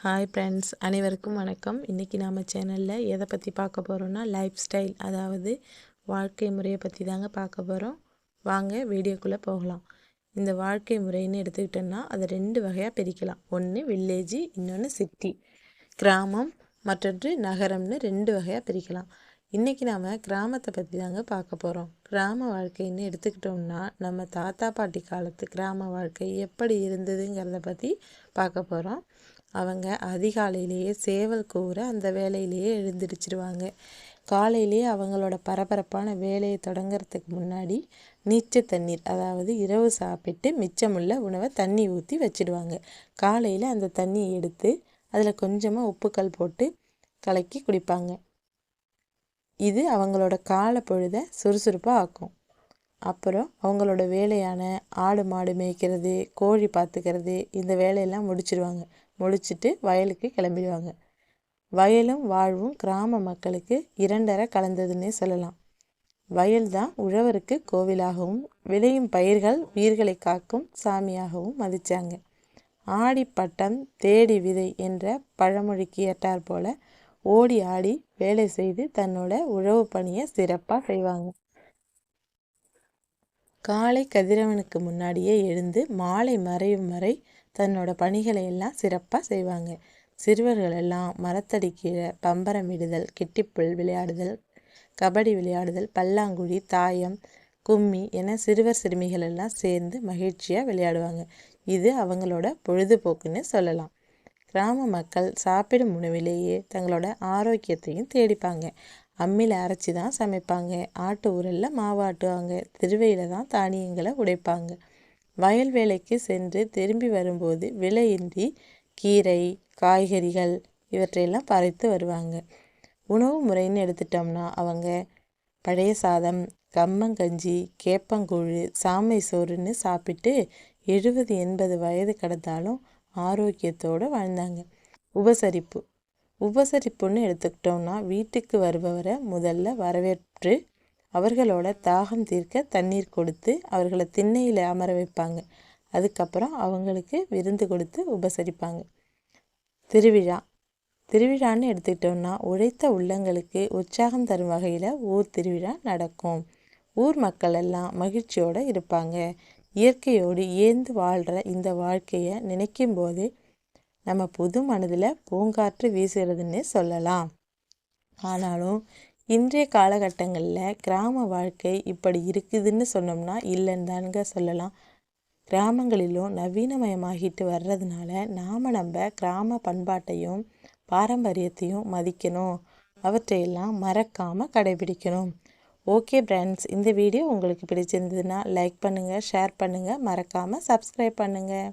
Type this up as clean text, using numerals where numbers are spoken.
Hi friends, அனைவருக்கும் வணக்கம். இன்றைக்கி நம்ம சேனலில் எதை பற்றி பார்க்க போகிறோன்னா லைஃப் ஸ்டைல், அதாவது வாழ்க்கை முறையை பற்றி தாங்க பார்க்க போகிறோம். வாங்க வீடியோக்குள்ளே போகலாம். இந்த வாழ்க்கை முறைன்னு எடுத்துக்கிட்டோன்னா அதை 2 வகையாக பிரிக்கலாம். ஒன்று வில்லேஜ், இன்னொன்று சிட்டி, கிராமம், மற்றொன்று நகரம்னு 2 வகையாக பிரிக்கலாம். இன்றைக்கி நாம் கிராமத்தை பற்றி தாங்க பார்க்க போகிறோம். கிராம வாழ்க்கைன்னு எடுத்துக்கிட்டோம்னா நம்ம தாத்தா பாட்டி காலத்து கிராம வாழ்க்கை எப்படி இருந்ததுங்கிறத பற்றி பார்க்க போகிறோம். அவங்க அதிகாலையிலேயே சேவல் கூற அந்த வேலையிலேயே எழுந்திரிச்சிருவாங்க. காலையிலேயே அவங்களோட பரபரப்பான வேலையை தொடங்கிறதுக்கு முன்னாடி நீச்ச தண்ணீர், அதாவது இரவு சாப்பிட்டு மிச்சமுள்ள உணவை தண்ணி ஊற்றி வச்சிடுவாங்க. காலையில் அந்த தண்ணியை எடுத்து அதில் கொஞ்சமாக உப்புக்கல் போட்டு கலக்கி குடிப்பாங்க. இது அவங்களோட காலை பொழுதை சுறுசுறுப்பாக ஆக்கும். அப்புறம் அவங்களோட வேலையான ஆடு மாடு மேய்க்கிறது, கோழி பார்த்துக்கிறது, இந்த வேலையெல்லாம் முடிச்சுட்டு வயலுக்கு கிளம்பிடுவாங்க. வயலும் வாழ்வும் கிராம மக்களுக்கு 2 கலந்ததுன்னே சொல்லலாம். வயல் தான் உழவருக்கு கோவிலாகவும், விளையும் பயிர்கள் உயிர்களை காக்கும் சாமியாகவும் மதித்தாங்க. ஆடி பட்டம் தேடி விதை என்ற பழமொழிக்கு ஏற்றார் போல ஓடி ஆடி வேலை செய்து தன்னோட உழவு பணியை சிறப்பாக செய்வாங்க. காலை கதிரவனுக்கு முன்னாடியே எழுந்து மாலை மறையும் வரை தன்னோட பணிகளை எல்லாம் சிறப்பாக செய்வாங்க. சிறுவர்கள் எல்லாம் மரத்தடி கீழே பம்பரம் விடுதல், கிட்டிப்புல் விளையாடுதல், கபடி விளையாடுதல், பல்லாங்குழி, தாயம், கும்மி என சிறுவர் சிறுமிகள் எல்லாம் சேர்ந்து மகிழ்ச்சியாக விளையாடுவாங்க. இது அவங்களோட பொழுதுபோக்குன்னு சொல்லலாம். கிராம மக்கள் சாப்பிடும் உணவிலேயே தங்களோட ஆரோக்கியத்தையும் தேடிப்பாங்க. அம்மியில் அரைச்சி தான் சமைப்பாங்க, ஆட்டு உரலில் மாவு ஆட்டுவாங்க, திருவையில் தான் தானியங்களை உடைப்பாங்க. வயல் வேலைக்கு சென்று திரும்பி வரும்போது விலையின்றி கீரை, காய்கறிகள் இவற்றையெல்லாம் பறித்து வருவாங்க. உணவு முறைன்னு எடுத்துட்டோம்னா அவங்க பழைய சாதம், கம்மங்கஞ்சி, கேப்பங்கூழ், சாமை சோறுன்னு சாப்பிட்டு 70-80 வயது கடந்தாலும் ஆரோக்கியத்தோடு வாழ்ந்தாங்க. உபசரிப்புன்னு எடுத்துக்கிட்டோம்னா வீட்டுக்கு வருபவரை முதல்ல வரவேற்று அவர்களோட தாகம் தீர்க்க தண்ணீர் கொடுத்து அவர்களை திண்ணையில் அமர வைப்பாங்க. அதுக்கப்புறம் அவங்களுக்கு விருந்து கொடுத்து உபசரிப்பாங்க. திருவிழான்னு எடுத்துக்கிட்டோம்னா உழைத்த உள்ளங்களுக்கு உற்சாகம் தரும் வகையில் ஊர் திருவிழா நடக்கும். ஊர் மக்கள் எல்லாம் மகிழ்ச்சியோடு இருப்பாங்க. இயற்கையோடு ஏந்து வாழ்கிற இந்த வாழ்க்கையை நினைக்கும் போது நம்ம புது மனதில் பூங்காற்று வீசுகிறதுன்னு சொல்லலாம். ஆனாலும் இன்றைய காலகட்டங்களில் கிராம வாழ்க்கை இப்படி இருக்குதுன்னு சொன்னோம்னா இல்லைன்னு தானுங்க சொல்லலாம். கிராமங்களிலும் நவீனமயமாகிட்டு வர்றதுனால நம்ம கிராம பண்பாட்டையும் பாரம்பரியத்தையும் மதிக்கணும், அவற்றையெல்லாம் மறக்காமல் கடைபிடிக்கணும். ஓகே ஃப்ரெண்ட்ஸ், இந்த வீடியோ உங்களுக்கு பிடிச்சிருந்ததுன்னா லைக் பண்ணுங்கள், ஷேர் பண்ணுங்கள், மறக்காமல் சப்ஸ்கிரைப் பண்ணுங்கள்.